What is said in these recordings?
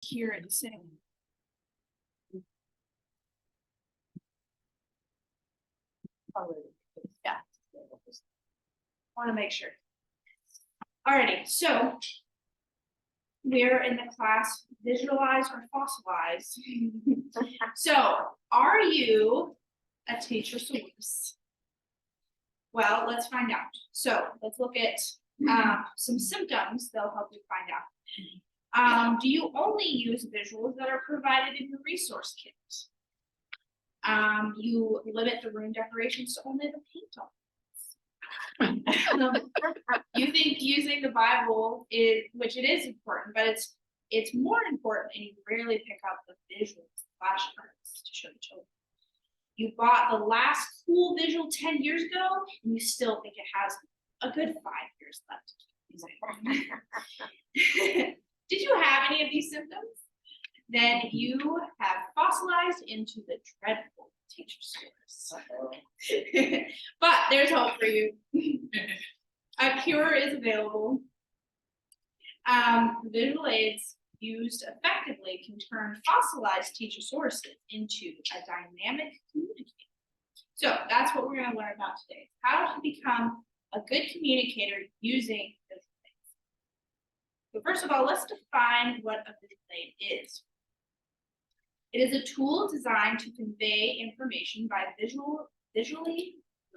hear and sing. Yeah. Want to make sure. Alrighty, so we're in the class visualize or fossilize. So, are you a teacher source? Well, let's find out. So let's look at some symptoms that'll help you find out. Do you only use visuals that are provided in your resource kit? You limit the room decorations to only the paint on. You think using the Bible is, which it is important, but it's more important, and you rarely pick up the visuals, flashcards to show the children. You bought the last cool visual 10 years ago, and you still think it has a good 5 years left. Did you have any of these symptoms? Then you have fossilized into the dreadful teacher source. But there's hope for you. A cure is available. Visual aids used effectively can turn fossilized teacher sources into a dynamic communicator. So that's what we're going to learn about today. How to become a good communicator using visual aids. So first of all, let's define what a visual aid is. It is a tool designed to convey information by visually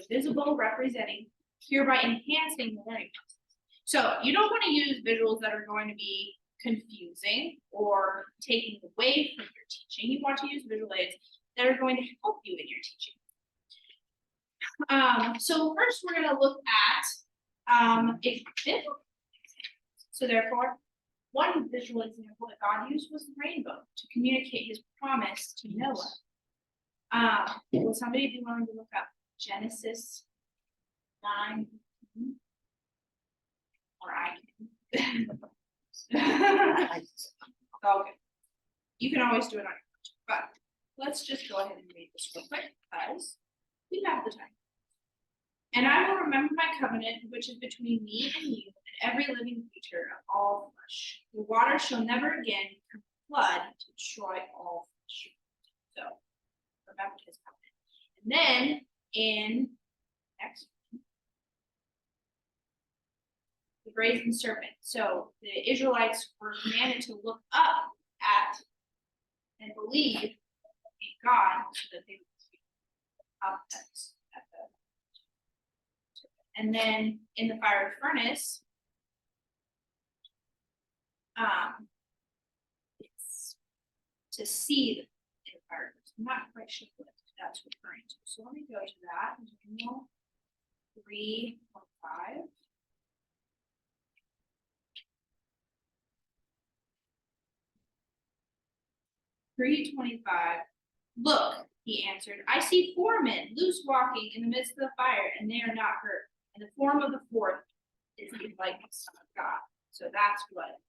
visible representing, hereby enhancing the learning process. So you don't want to use visuals that are going to be confusing or taking away from your teaching. You want to use visual aids that are going to help you in your teaching. So first we're going to look at a visual. So therefore, one visual example that God used was the rainbow to communicate his promise to Noah. Will somebody be willing to look up Genesis 9? Or I can. Okay. You can always do it on your own, but let's just go ahead and read this real quick because we have the time. And I will remember my covenant, which is between me and you and every living creature of all flesh. The water shall never again become a flood to destroy all flesh. So remember his covenant. And then in next, the brazen serpent. So the Israelites were commanded to look up at and believe in God so that they would speak up at the. And then in the fiery furnace, it's to see the fire. I'm not quite sure what that's referring to. So let me go to that. Daniel 3:5. Look, he answered, I see 4 men loose walking in the midst of the fire, and they are not hurt. And the form of the fourth is the likeness of God. So that's what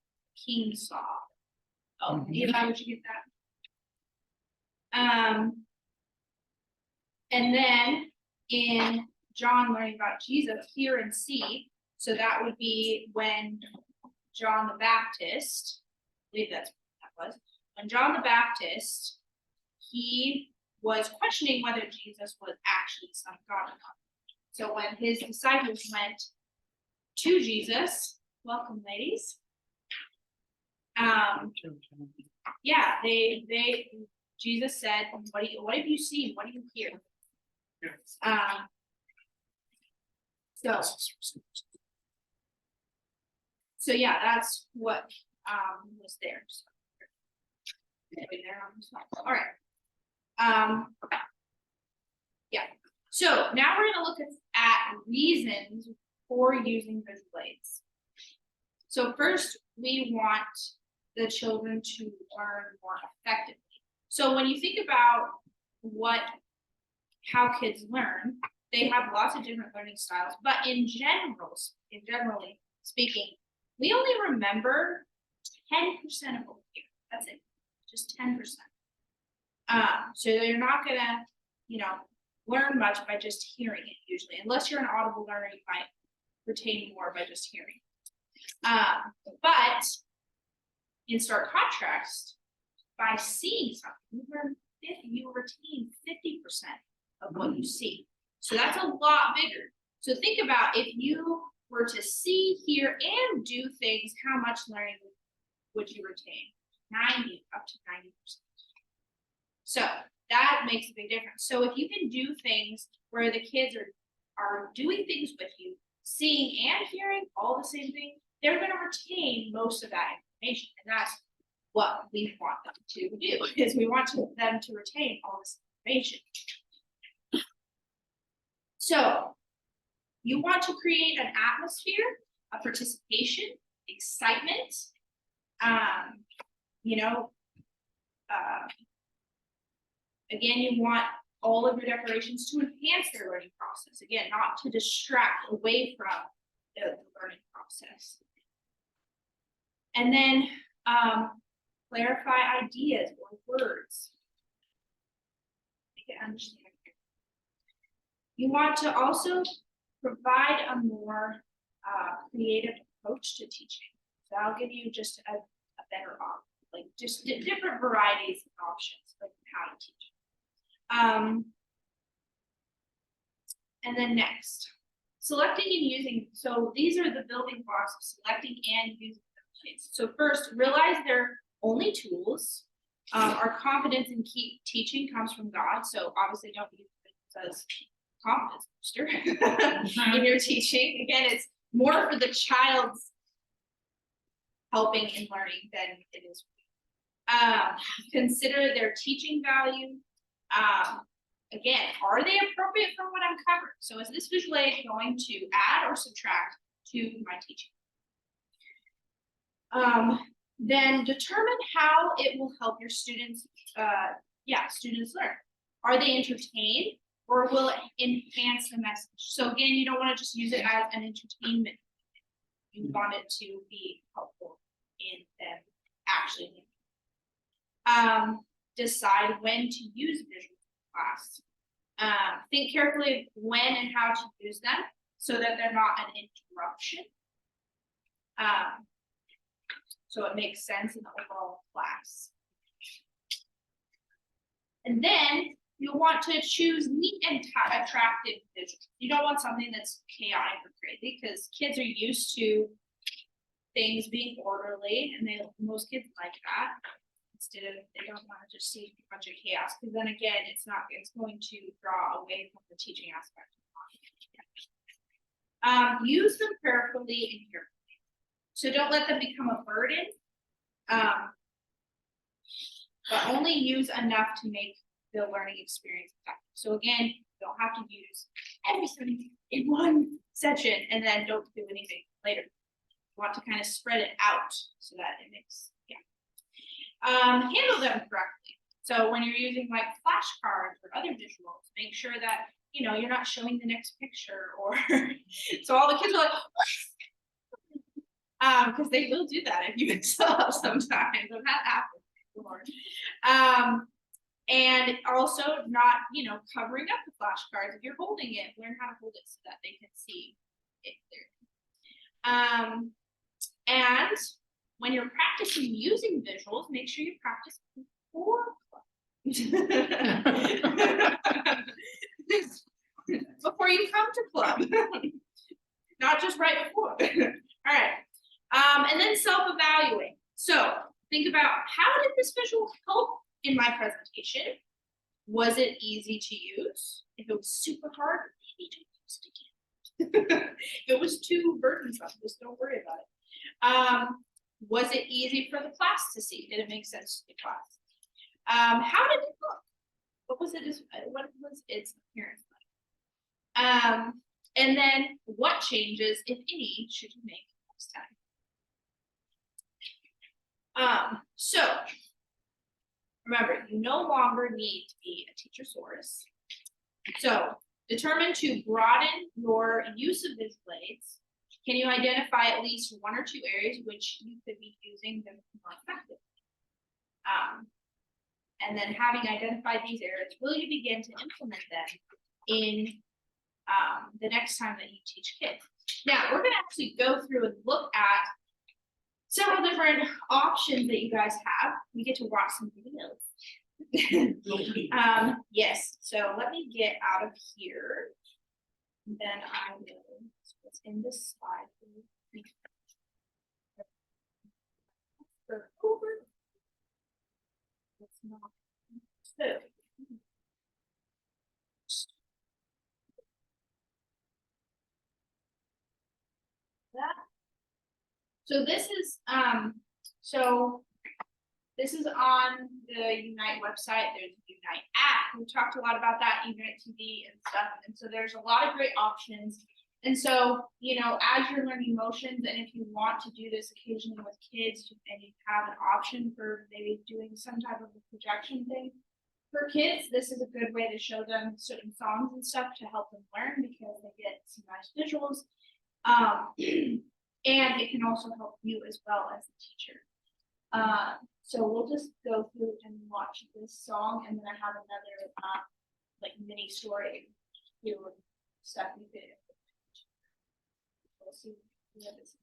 King saw. Oh, Eli, would you get that? And then in John learning about Jesus, hear and see. So that would be when John the Baptist, I believe that's what that was. When John the Baptist, he was questioning whether Jesus was actually the Son of God or not. So when his disciples went to Jesus, welcome ladies. Yeah, Jesus said, what have you seen? What do you hear? So yeah, that's what was there. So, all right. Yeah. So now we're going to look at reasons for using visual aids. So first, we want the children to learn more effectively. So when you think about how kids learn, they have lots of different learning styles, but generally speaking, we only remember 10% of what we hear. That's it, just 10%. So you're not gonna, learn much by just hearing it usually, unless you're an audible learner, you might retain more by just hearing. But In stark contrast, by seeing something, you retain 50% of what you see. So that's a lot bigger. So think about if you were to see, hear, and do things, how much learning would you retain? 90, up to 90%. So that makes a big difference. So if you can do things where the kids are doing things with you, seeing and hearing all the same thing, they're going to retain most of that information. And that's what we want them to do, is we want them to retain all this information. So you want to create an atmosphere of participation, excitement, again, you want all of your decorations to enhance their learning process. Again, not to distract away from the learning process. And then clarify ideas or words. Make it understand. You want to also provide a more creative approach to teaching. So I'll give you just a better option, like just different varieties of options of how to teach. And then next, selecting and using. So these are the building blocks of selecting and using templates. So first, realize they're only tools. Our confidence in teaching comes from God. So obviously don't use it as confidence booster in your teaching. Again, it's more for the child's helping in learning than it is. Consider their teaching value. Again, are they appropriate for what I'm covering? So is this visual aid going to add or subtract to my teaching? Then determine how it will help your students, students learn. Are they entertained, or will it enhance the message? So again, you don't want to just use it as an entertainment. You want it to be helpful in them actually. Decide when to use visuals in class. Think carefully when and how to use them so that they're not an interruption. So it makes sense in the overall class. And then you'll want to choose neat and attractive visuals. You don't want something that's chaotic or crazy, because kids are used to things being orderly, and most kids like that. Instead of, they don't want to just see a bunch of chaos, because then again, it's going to draw away from the teaching aspect. Use them prayerfully and carefully. So don't let them become a burden, but only use enough to make the learning experience effective. So again, you don't have to use everything in one session and then don't do anything later. You want to kind of spread it out so that it makes, handle them correctly. So when you're using like flashcards or other visuals, make sure that, you're not showing the next picture, or so all the kids are like, because they will do that if you mix up sometimes. And that happens. And also not, covering up the flashcards. If you're holding it, learn how to hold it so that they can see it clearly. And when you're practicing using visuals, make sure you practice before before you come to club, not just right before. All right. And then self-evaluate. So think about, how did this visual help in my presentation? Was it easy to use? If it was super hard, maybe don't use it again. If it was too burdensome, just don't worry about it. Was it easy for the class to see? Did it make sense to the class? How did it look? What was its appearance like? And then what changes, if any, should you make next time? So remember, you no longer need to be a teachersaurus. So determine to broaden your use of visual aids. Can you identify at least one or two areas which you could be using them more effectively? And then having identified these areas, will you begin to implement them in the next time that you teach kids? Now, we're going to actually go through and look at several different options that you guys have. We get to watch some videos. Yes, so let me get out of here. And then I will, what's in this slide. Over. It's not. So. That. So this is this is on the Unite website. There's a Unite app. We talked a lot about that, Unite TV and stuff. And so there's a lot of great options. And so, you know, as you're learning motions, and if you want to do this occasionally with kids and you have an option for maybe doing some type of a projection thing, for kids, this is a good way to show them certain songs and stuff to help them learn because they get some nice visuals. And it can also help you as well as the teacher. So we'll just go through and watch this song, and then I have another like mini story here with stuff you could. We'll see. Yeah, this.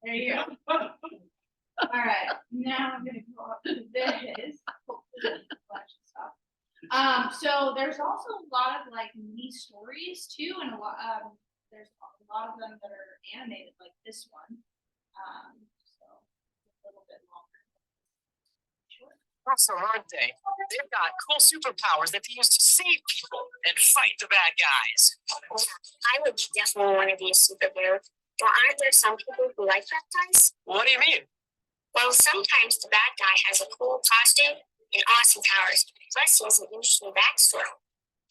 There you go. All right, now I'm gonna go up to this. So there's also a lot of like mini stories too, and there's a lot of them that are animated, like this one. So a little bit longer. Sure. Also, aren't they? They've got cool superpowers that they use to save people and fight the bad guys. I would definitely want to be a superhero. But aren't there some people who like bad guys? What do you mean? Well, sometimes the bad guy has a cool costume and awesome powers. Plus, he has an interesting backstory.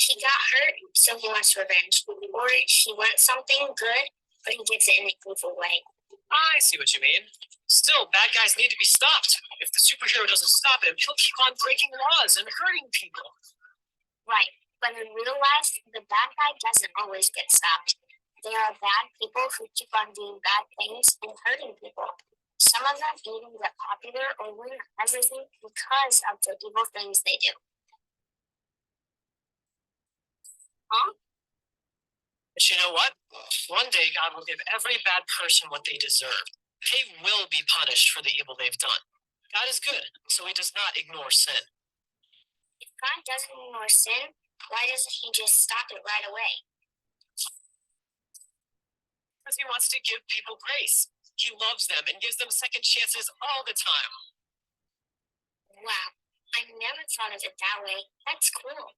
He got hurt, so he wants revenge. Or he wants something good, but he gets it in a goofy way. I see what you mean. Still, bad guys need to be stopped. If the superhero doesn't stop him, he'll keep on breaking laws and hurting people. Right, but in real life, the bad guy doesn't always get stopped. There are bad people who keep on doing bad things and hurting people. Some of them even get popular or win everything because of the evil things they do. Huh? But you know what? One day God will give every bad person what they deserve. They will be punished for the evil they've done. God is good, so he does not ignore sin. If God doesn't ignore sin, why doesn't he just stop it right away? Because he wants to give people grace. He loves them and gives them second chances all the time. Wow, I never thought of it that way. That's cool.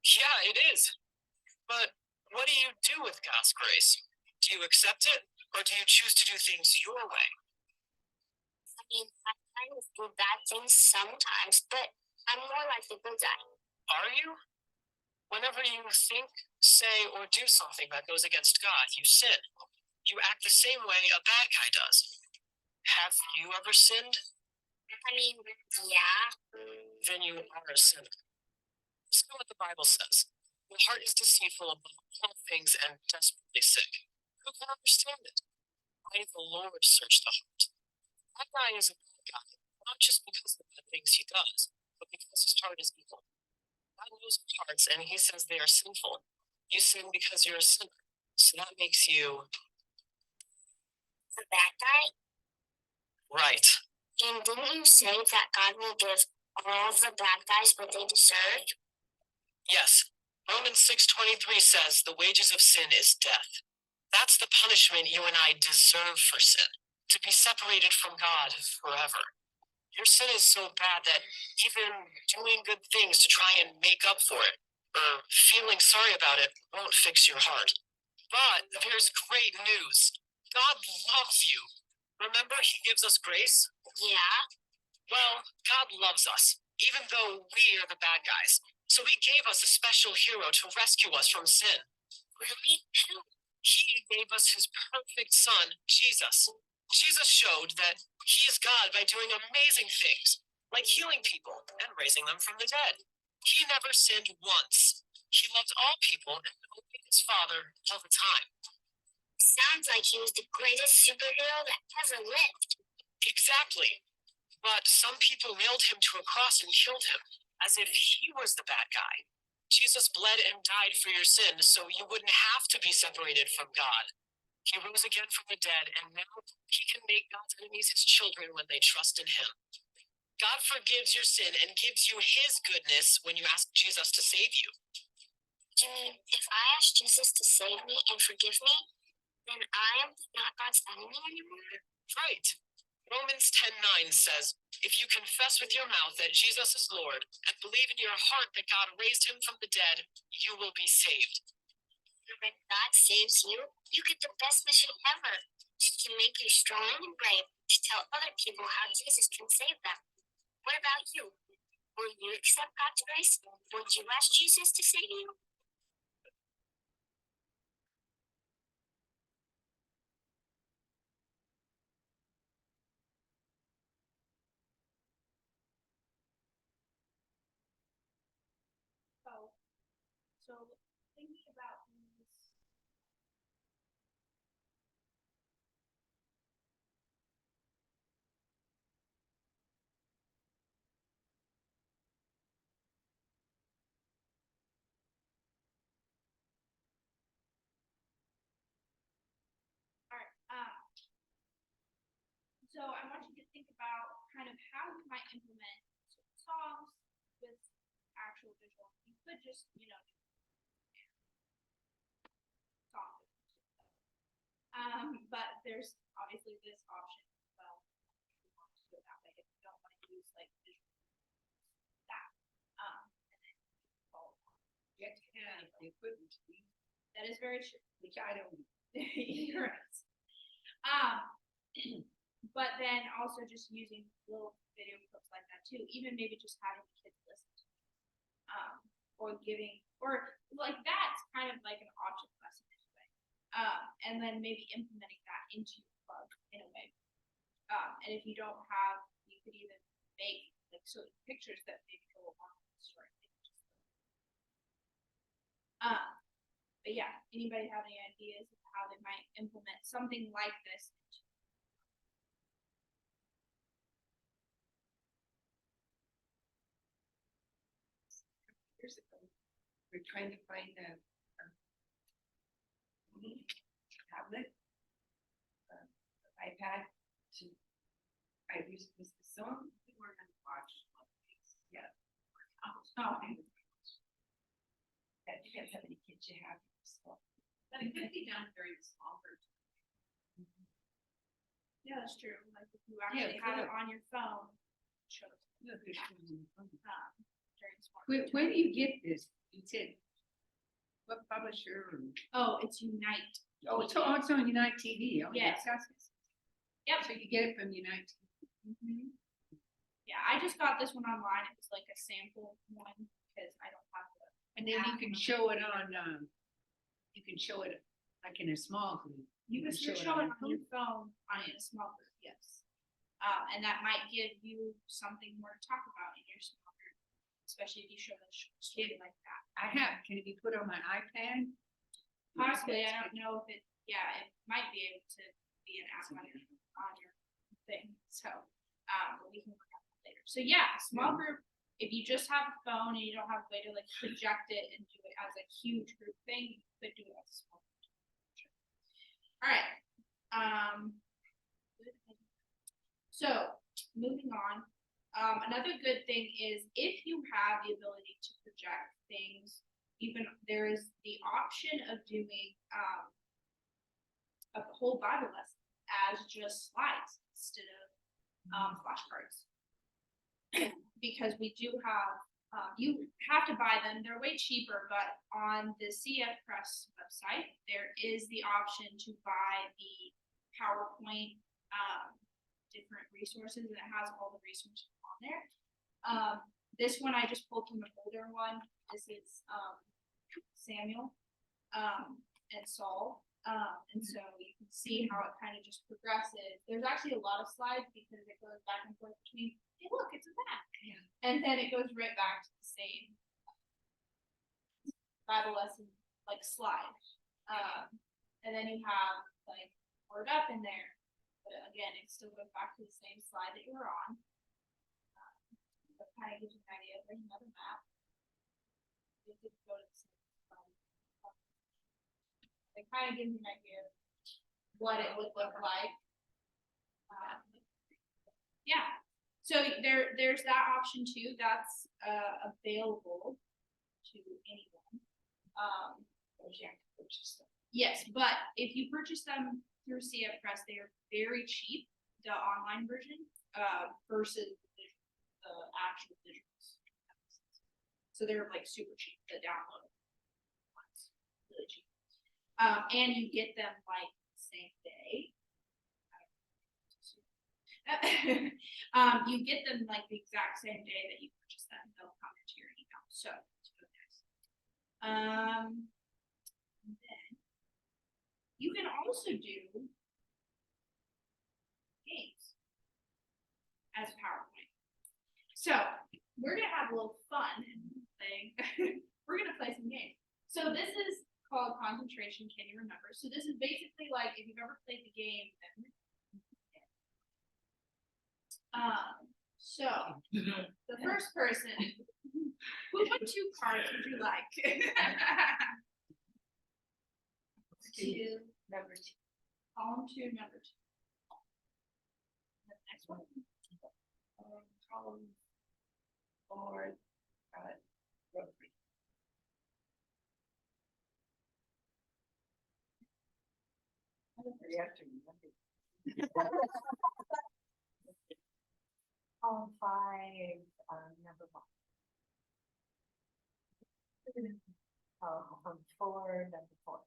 Yeah, it is. But what do you do with God's grace? Do you accept it, or do you choose to do things your way? I mean, I kind of do bad things sometimes, but I'm more like the good guy. Are you? Whenever you think, say, or do something that goes against God, you sin. You act the same way a bad guy does. Have you ever sinned? I mean, yeah. Then you are a sinner. Listen to what the Bible says. The heart is deceitful above all things and desperately sick. Who can understand it? I, the Lord, search the heart. That guy is a bad guy, not just because of the bad things he does, but because his heart is evil. God knows our hearts, and he says they are sinful. You sin because you're a sinner. So that makes you The bad guy? right. And didn't you say that God will give all the bad guys what they deserve? Yes, Romans 6:23 says the wages of sin is death. That's the punishment you and I deserve for sin, to be separated from God forever. Your sin is so bad that even doing good things to try and make up for it, or feeling sorry about it, won't fix your heart. But there's great news. God loves you. Remember, He gives us grace? Yeah. Well, God loves us, even though we are the bad guys. So He gave us a special hero to rescue us from sin. Really? Who? He gave us His perfect Son, Jesus. Jesus showed that He is God by doing amazing things, like healing people and raising them from the dead. He never sinned once. He loved all people and obeyed His Father all the time. Sounds like he was the greatest superhero that ever lived. Exactly. But some people nailed Him to a cross and killed Him, as if He was the bad guy. Jesus bled and died for your sin, so you wouldn't have to be separated from God. He rose again from the dead, and now He can make God's enemies His children when they trust in Him. God forgives your sin and gives you His goodness when you ask Jesus to save you. You mean if I ask Jesus to save me and forgive me, then I am not God's enemy anymore? Right. Romans 10:9 says, if you confess with your mouth that Jesus is Lord and believe in your heart that God raised Him from the dead, you will be saved. When God saves you, you get the best mission ever. To make you strong and brave to tell other people how Jesus can save them. What about you? Will you accept God's grace? Would you ask Jesus to save you? So thinking about these. All right. So I want you to think about kind of how you might implement certain songs with actual visual. You could just, song. But there's obviously this option as well. If you want to do it that way, if you don't want to use like visual that. And then follow along. You have to have the equipment to be, That is very true. which I don't. Correct. But then also just using little video clips like that too, even maybe just having the kids listen to it. Or giving, or like that's kind of like an object lesson anyway. And then maybe implementing that into your club in a way. And if you don't have, you could even make like certain pictures that maybe go along with the story. But yeah, anybody have any ideas of how they might implement something like this? Years ago, we're trying to find a tablet, iPad to, I used this song, we were gonna watch. Yeah. Oh, That depends how many kids you have. So. But it could be done during small group. yeah, that's true. Like if you actually have it on your phone, it shows Look, there's something funny. during smart. Where do you get this? You said, what publisher? Or- Oh, it's Unite. Oh, it's on Unite TV. Oh, Yes. Yep. So you get it from Unite. Mhm. Yeah, I just got this one online. It was like a sample one because I don't have the. And then you can show it on, you can show it like in a small group. You can show it on your phone on in a small group, yes. And that might give you something more to talk about in your small group, especially if you show the story like that. I have, can it be put on my iPad? Possibly, I don't know if it, yeah, it might be able to be an app on your thing, so, but we can work on that later. So yeah, small group, if you just have a phone and you don't have a way to like project it and do it as a huge group thing, you could do it as a small group. All right, so moving on, Another good thing is if you have the ability to project things, there is the option of doing, a whole Bible lesson as just slides instead of, flashcards. Because we do have, you have to buy them, they're way cheaper, but on the CF Press website, there is the option to buy the PowerPoint, different resources, and it has all the resources on there. This one I just pulled from the older one. This is Samuel and Saul. And so you can see how it kind of just progresses. There's actually a lot of slides because it goes back and forth between, hey, look, it's a map. Yeah. And then it goes right back to the same Bible lesson like slide. And then you have like Word Up in there. But again, it still goes back to the same slide that you were on. But kind of gives you an idea. There's another map. It did go to the same slide. It kind of gives you an idea of what it would look like. Yeah. So there's that option too. That's available to anyone. Yes, but if you purchase them through CF Press, they are very cheap, the online version, versus the actual visuals. So they're like super cheap, the download ones, really cheap. And you get them like the same day. You get them like the exact same day that you purchase them. They'll come into your email. So it's really nice. Then you can also do games as PowerPoint. So we're gonna have a little fun thing. We're gonna play some games. So this is called Concentration. Can you remember? So this is basically like if you've ever played the game. So the first person, what 2 cards would you like? Number 2. Column 2, number 2. The next one. Column 4, row 3. Column 5, number 1. Column 4, number 4.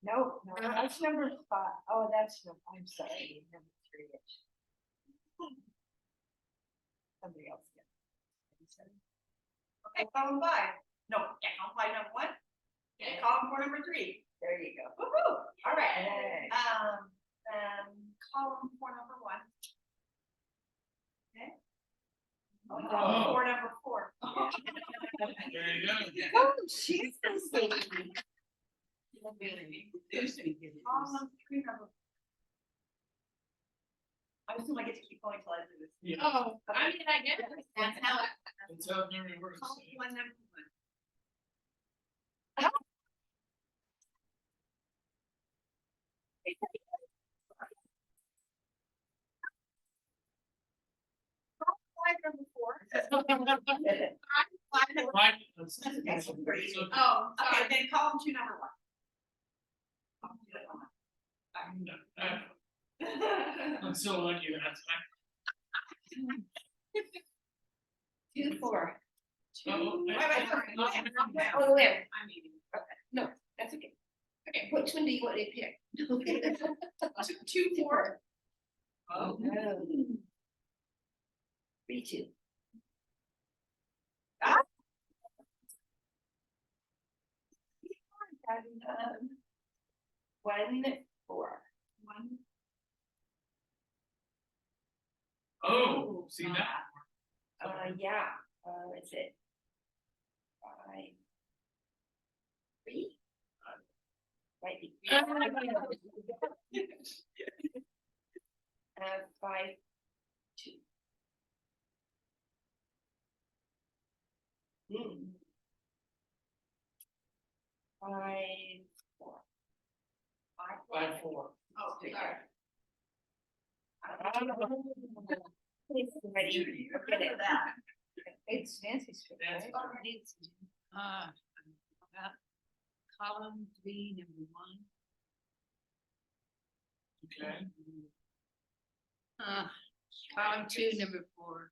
No, that's number 5. Oh, that's no, I'm sorry, number 3. Somebody else get it. Okay, column 5. No, yeah, column 5, number 1. Okay, column 4, number 3. There you go. Woo-hoo! All right. Hey. Column 4, number 1. Okay. Oh. Column 4, number 4. There you go. Oh, she's so sweet. Column 3, number. I assume I get to keep going till I do this. Yeah. Oh, I mean, I get it. That's how it. That's how it normally works. Column 1, number 1. Column 5, number 4. Right. That's pretty easy. Oh, Okay, sorry. then column 2, number 1. Column 2, number 1. I'm so lucky that I. 2, 4. Oh, Wait, Oh, there. I'm eating. No, that's okay. Okay, which one do you want to pick? 2, 4. Oh. 3, 2. And 1, 4. 1. Oh, see that? Yeah, is it 5, 3? Might be 3. 5, 2. Hmm. 5, 4. 5, 4. Oh, sorry. Ready, look at that. It's Nancy Street, Nancy right? Column 3, number 1. Okay. Column 2, number 4.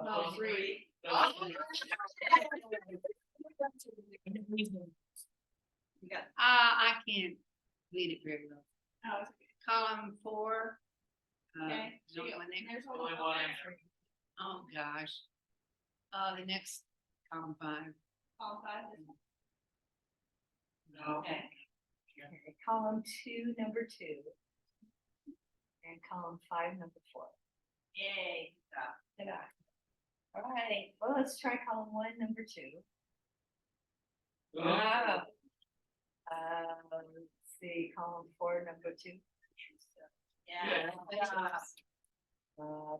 No, 3. You got, I can't read it very well. Oh, it's okay. Column 4. Okay, so no you- one there. There's Only only one one. in there. Oh, gosh. The next column 5. All five is- No. Okay, column 2, number 2. And column 5, number 4. Yay. Yeah. All right, well, let's try column 1, number 2. Oh, Let's see, column 4, number 2. Yeah.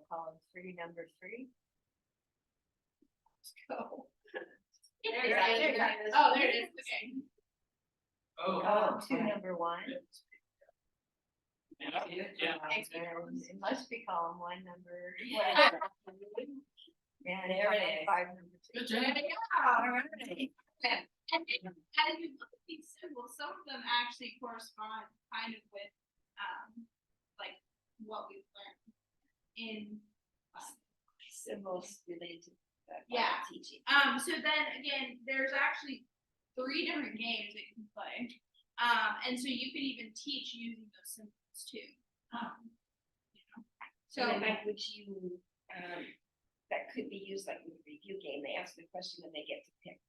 Column 3, number 3. Go. There There you it go, is, there you there go. it is. Oh, there it is, okay. Oh. Column 2, number 1. Yeah, yeah. And it must be column 1, number. Yeah. And There it column is. 5, number 2. Good job. And as you look at these symbols, some of them actually correspond kind of with, like, what we've learned in, Symbols related to Yeah. teaching. so then again, there's actually 3 different games that you can play. And so you could even teach using those symbols too. You know, so. Which you, that could be used like in a review game, they ask the question and they get to pick.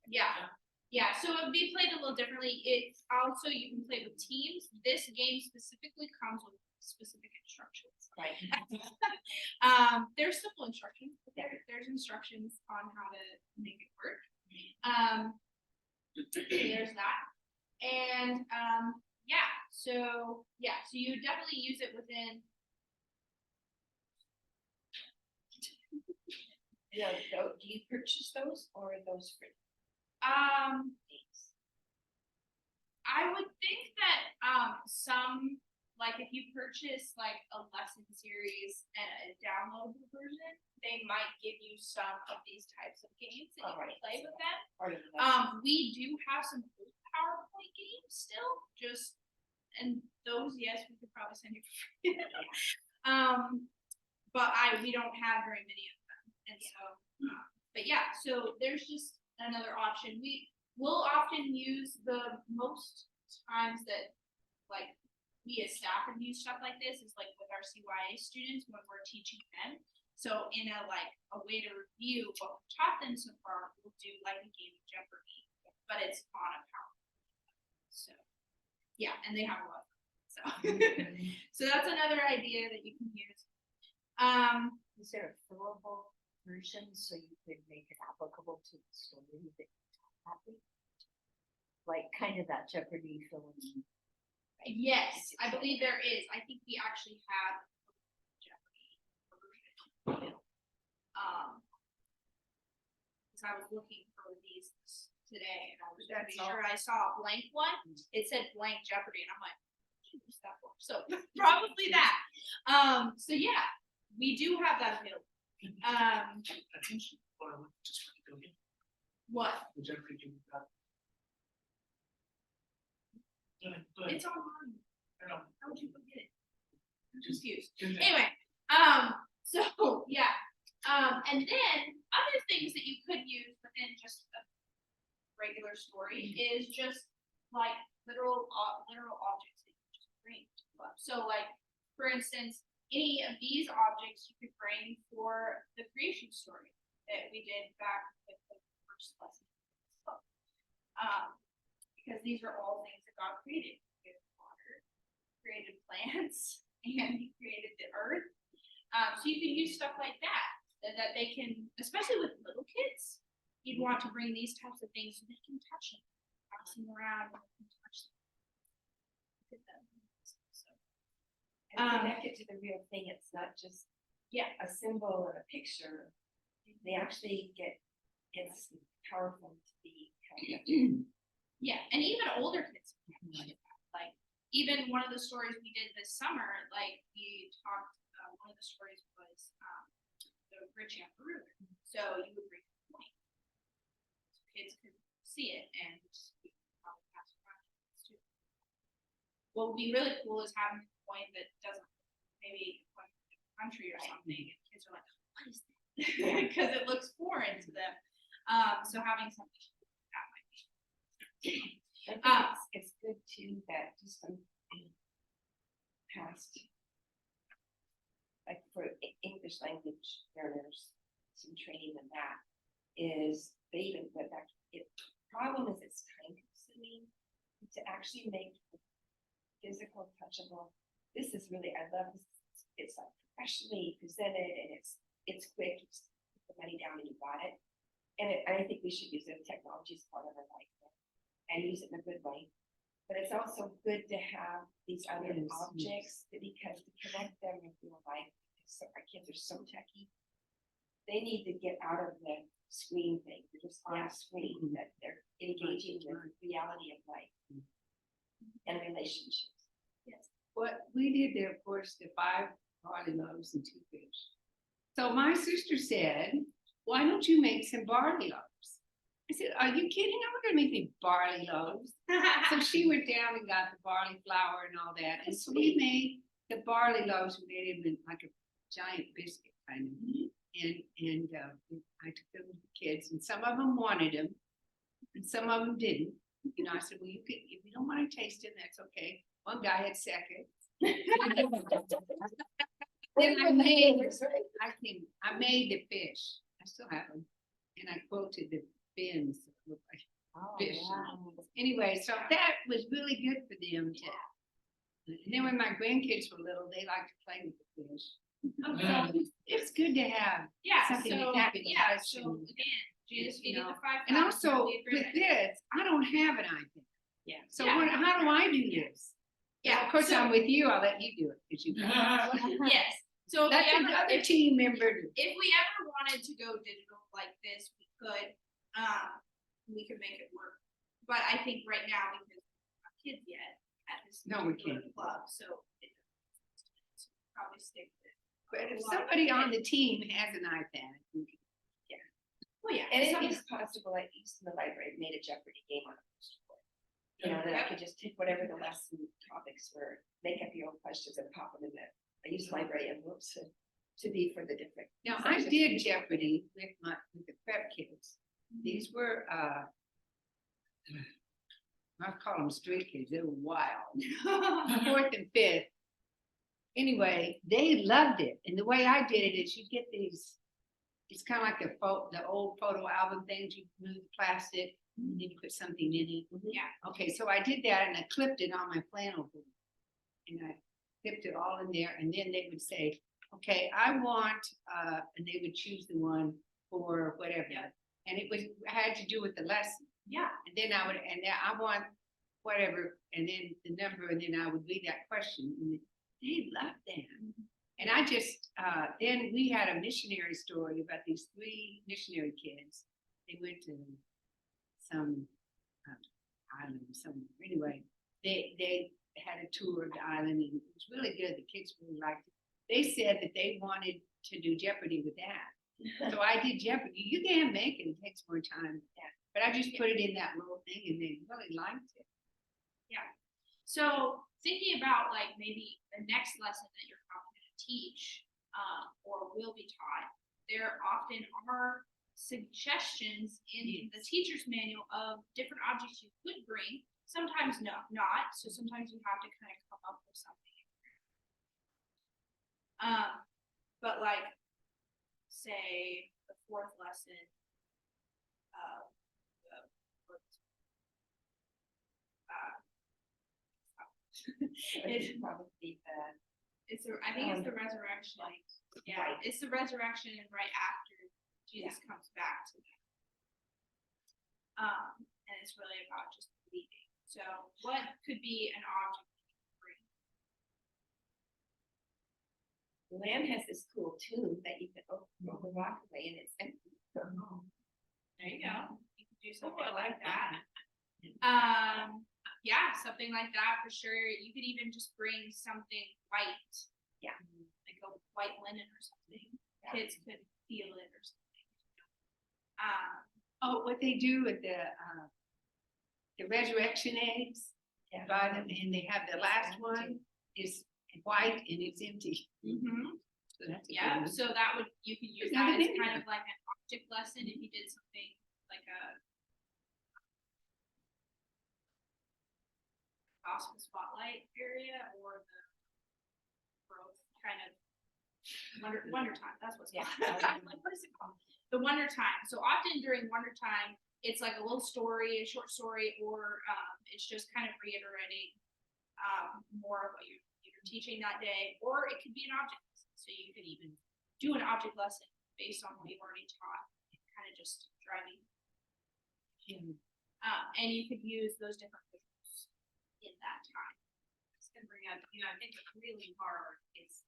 Yeah, so it would be played a little differently. It's also, you can play with teams. This game specifically comes with specific instructions. Right. There's simple instructions, but there's instructions on how to make it work. There's that. And, so you definitely use it within. Yeah, do you purchase those or are those free? I would think that, some, like if you purchase like a lesson series and a downloadable version, they might give you some of these types of games that you can Alright. play with them. Part of the lesson? We do have some old PowerPoint games still, and those, yes, we could probably send you. For free. But we don't have very many of them, and so, but yeah, so there's just another option. We will often use the most times that, like, we as staff have used stuff like this is like with our CYA students when we're teaching them. So in a way to review what we've taught them so far, we'll do like a game of Jeopardy, but it's on a PowerPoint. So, yeah, and they have a lot of fun. So, so that's another idea that you can use. Is there a fillable version so you could make it applicable to the story that you're talking? Like kind of that Jeopardy filling. Yes, I believe there is. I think we actually have Jeopardy version. Cause I was looking for these today and I was pretty sure I saw a blank one. It said blank Jeopardy and I'm like, what's that for? So probably that. So yeah, we do have that available. I think she, or just for the building, What? the Jeopardy game we got. But, It's online. I don't, How would you forget it? I'm Just- confused. just- Anyway, so yeah, and then other things that you could use within just a regular story is just like literal objects that you just bring to the club. So like, for instance, any of these objects you could bring for the creation story that we did back with the first lesson. Because these are all things that God created. He created water, created plants, and he created the earth. So you can use stuff like that they can, especially with little kids, you'd want to bring these types of things so they can touch them, pass them around, and they can touch them. Look at them. So, And connect it to the real thing, it's not just yeah, a symbol or a picture. They actually get, it's powerful to be kind of. yeah, and even older kids. can like it. Like even one of the stories we did this summer, like we talked. One of the the stories was, the rich young ruler. So you would bring a point. So kids could see it and we could probably pass it around to kids too. What would be really cool is having a point that doesn't, maybe point to the country or something, and kids are like, what is that? Because it looks foreign to them. So having something that might be. I think it's good too that just some past, like for English language learners, some training in that is they even went back. It problem is it's time consuming to actually make physical, touchable. This is really, I love this. It's like professionally presented and it's quick. You just put the money down and you got it. And I think we should use the technology as part of our life and use it in a good way. But it's also good to have these other Yes, objects because to connect them with real life. So our kids are so techy. They need to get out of the screen thing. They're just on a screen that they're engaging with reality of life and relationships. What we did there, of course, the 5 barley loaves and 2 fish. So my sister said, why don't you make some barley loaves? I said, are you kidding? I'm not gonna make any barley loaves. So she went down and got the barley flour and all that, and so we made the barley loaves. We made them in like a giant biscuit kind of, and I took them to the kids, and some of them wanted them, and some of them didn't. You know, I said, well, you could, if you don't want to taste it, that's okay. One guy had second. Then I made the fish. I still have them, and I quoted the fins. That look like Oh, fish. wow. Anyway, so that was really good for them to. And then when my grandkids were little, they liked to play with the fish. So it's good to have. Yeah, Something so, that happened yeah, touch so and- again, Janice, you you did know, the 5. And also with this, I don't have an iPad. Yeah. So Yeah. how do I do this? Yeah, Of course, so- I'm with you. I'll let you do it because you. Yes, so Let another team member do. if we ever wanted to go digital like this, we could make it work. But I think right now, because we're not kids yet at this No, we particular can't. club, so probably stick with it. But if somebody on the team has an iPad, we can- Well, yeah. And some- it is possible, like used in the library, made a Jeopardy game on a poster board. You know, then I Yep. could just take whatever the lesson topics were, make up your own questions and pop them in there. I use library envelopes to be for the different. Now, I sections. did Jeopardy with the prep kids. These were, I call them street kids, they were wild. 4th and 5th. Anyway, they loved it. And the way I did it is you get these, it's kind of like the old photo album things, you move the plastic, and then you put something in it. Yeah. Okay, so I did that and I clipped it on my flannel board. And I clipped it all in there, and then they would say, okay, I want, and they would choose the one for whatever. Yeah. And it was, had to do with the lesson. Yeah, And then I would, and then I want whatever, and then the number, and then I would read that question, and they loved that. And I just, then we had a missionary story about these 3 missionary kids. They went to some island somewhere. Anyway, they had a tour of the island, and it was really good. The kids really liked it. They said that they wanted to do Jeopardy with that. So I did Jeopardy. You can't make it. It takes more time. But I just put it in that little thing, and they really liked it. so thinking about like maybe the next lesson that you're probably gonna teach, or will be taught, there often are suggestions in the teacher's manual of different objects you could bring. Sometimes not, so sometimes you have to kind of come up with something. But like, say, the 4th lesson, It's probably I think it's the resurrection. Yeah, right. it's the resurrection and right after Jesus comes back to them. And it's really about just believing. So what could be an object you could bring? the land has this cool tune that you can roll the rock away and it's empty. There you go. You could do something I like like that. Yeah, something like that for sure. You could even just bring something white. Yeah. Like a white linen or something, kids could feel it or something. Oh, what they do with the resurrection eggs, Yeah. buy them, and they have the last one is white and it's empty. So that's a good Yeah, one. so that would, you could use Another that as video. kind of like an object lesson if you did something like a gospel spotlight area or the growth kind of wonder time, that's what's Yeah. called. Like, what is it called? The wonder time. So often during wonder time, it's like a little story, a short story, or it's just kind of reiterating more of what you're teaching that day, or it could be an object lesson. So you could even do an object lesson based on what you've already taught, kind of just driving. And you could use those different visuals in that time. I was gonna bring up, I think it's really hard is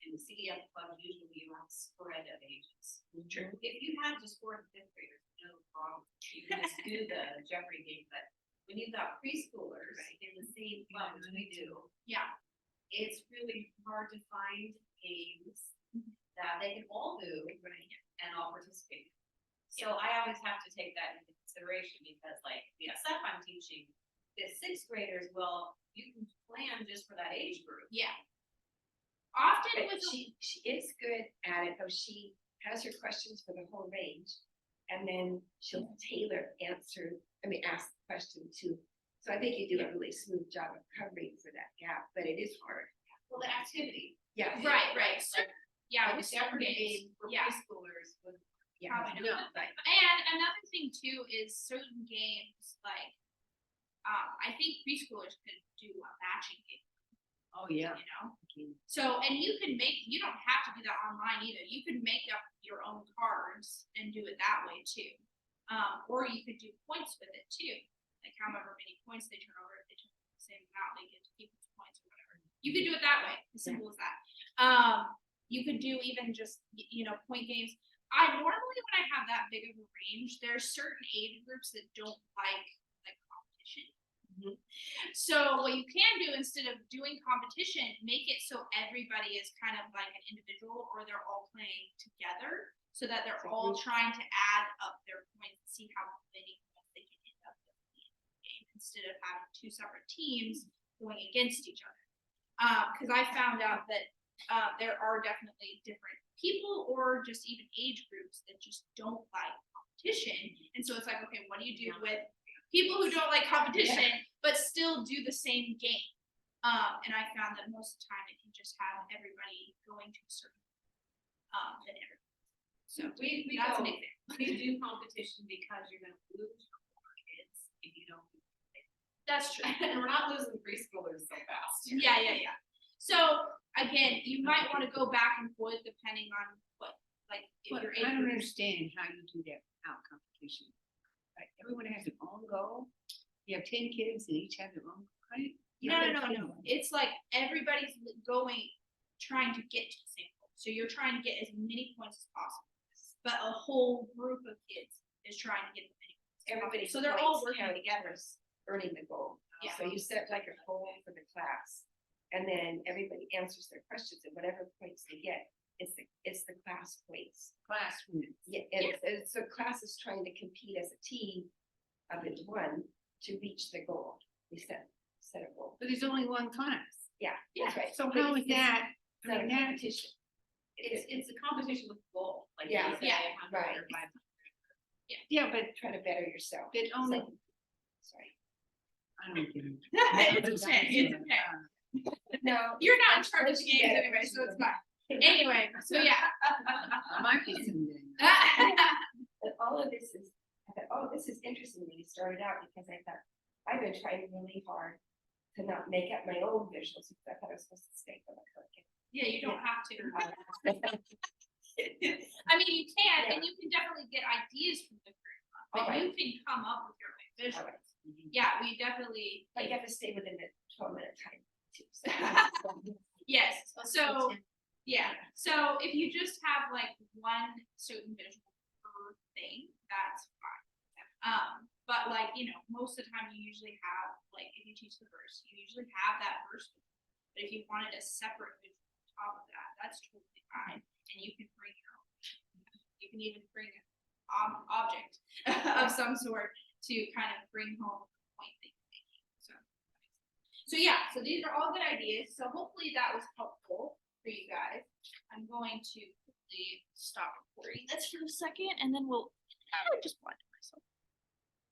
in the CDF club, usually you have spread of ages. True. If you had just fourth and fifth graders, no problem, you can just do the Jeopardy game, but when you've got preschoolers in the same club as we do, Yeah. it's really hard to find games that they can all do and all participate. So I always have to take that into consideration because like, the stuff I'm teaching, the sixth graders, well, you can plan just for that age group. Yeah. Often But with she is good at it, though. She has her questions for the whole range. And then she'll ask the question too. So I think you do a really smooth job of covering for that gap, but it is hard. Well, the activity. Yeah. right. So, yeah, Like with the Jeopardy games, game for yeah. preschoolers would Yeah. Probably no, not. like, And another thing too is certain games like, I think preschoolers could do a matching game, Oh, yeah. you know? So, and you don't have to do that online either. You could make up your own cards and do it that way too. Or you could do points with it too. Like however many points they turn over, if they turn the same amount, they get to keep those points or whatever. You could do it that way, as simple as that. You could do even just, point games. I normally, when I have that big of a range, there's certain age groups that don't like competition. So what you can do instead of doing competition, make it so everybody is kind of like an individual or they're all playing together so that they're all trying to add up their points and see how many points they can end up with in the game instead of having two separate teams going against each other. Because I found out that there are definitely different people or just even age groups that just don't like competition. And so it's like, okay, what do you do with people who don't like competition, but still do the same game? And I found that most of the time if you just have everybody going to a certain, then everybody. So we that's go, an example. we do competition because you're gonna lose more kids if you don't. That's true. And we're not losing preschoolers so fast. Yeah. So again, you might want to go back and forth depending on what, like, if But your I age don't group. understand how you do that without competition. Like, everyone has their own goal. You have 10 kids and each have their own. No. It's like everybody's trying to get to the same goal. So you're trying to get as many points as possible. But a whole group of kids is trying to get as many points. as Everybody. possible. So they're all working together. Earning the goal. Yeah. So you set like a goal for the class. And then everybody answers their questions and whatever points they get, it's the class points. Class wins. Yeah, and so class is trying to compete as a team of its one to reach the goal. We set a goal. But there's only one class. Yeah, Yeah. that's right. So But how is it's that? not a I mean, that- competition. It's a competition with goal, like Yeah. you say, Yeah. 100 Right. or 500. Yeah, but Try to better yourself. it only, So- Sorry. I don't get it. It's okay. It's okay. No. You're not in once- charge of once the you games get it, anyway, once so you it's get fine. Anyway, so yeah. I might be someday. But all of this is, I thought, oh, this is interesting when you started out because I thought, I've been trying really hard to not make up my own visuals because I thought I was supposed to stay for the curriculum. Yeah, you don't have to. I mean, you can, and you can definitely get ideas from the curriculum, but Alright. you can come up with your own All right. visuals. Yeah, we definitely, But you have to stay within the 12-minute time too. So- yes, so, yeah, so if you just have like one certain visual per thing, that's fine. But like, most of the time you usually have, like, if you teach the verse, you usually have that verse. But if you wanted a separate visual on top of that, that's totally fine, and you can bring your own. You can even bring an object of some sort to kind of bring home the point that you're making, so. So yeah, so these are all good ideas, so hopefully that was helpful for you guys. I'm going to quickly stop recording this for a second, and then we'll, just one.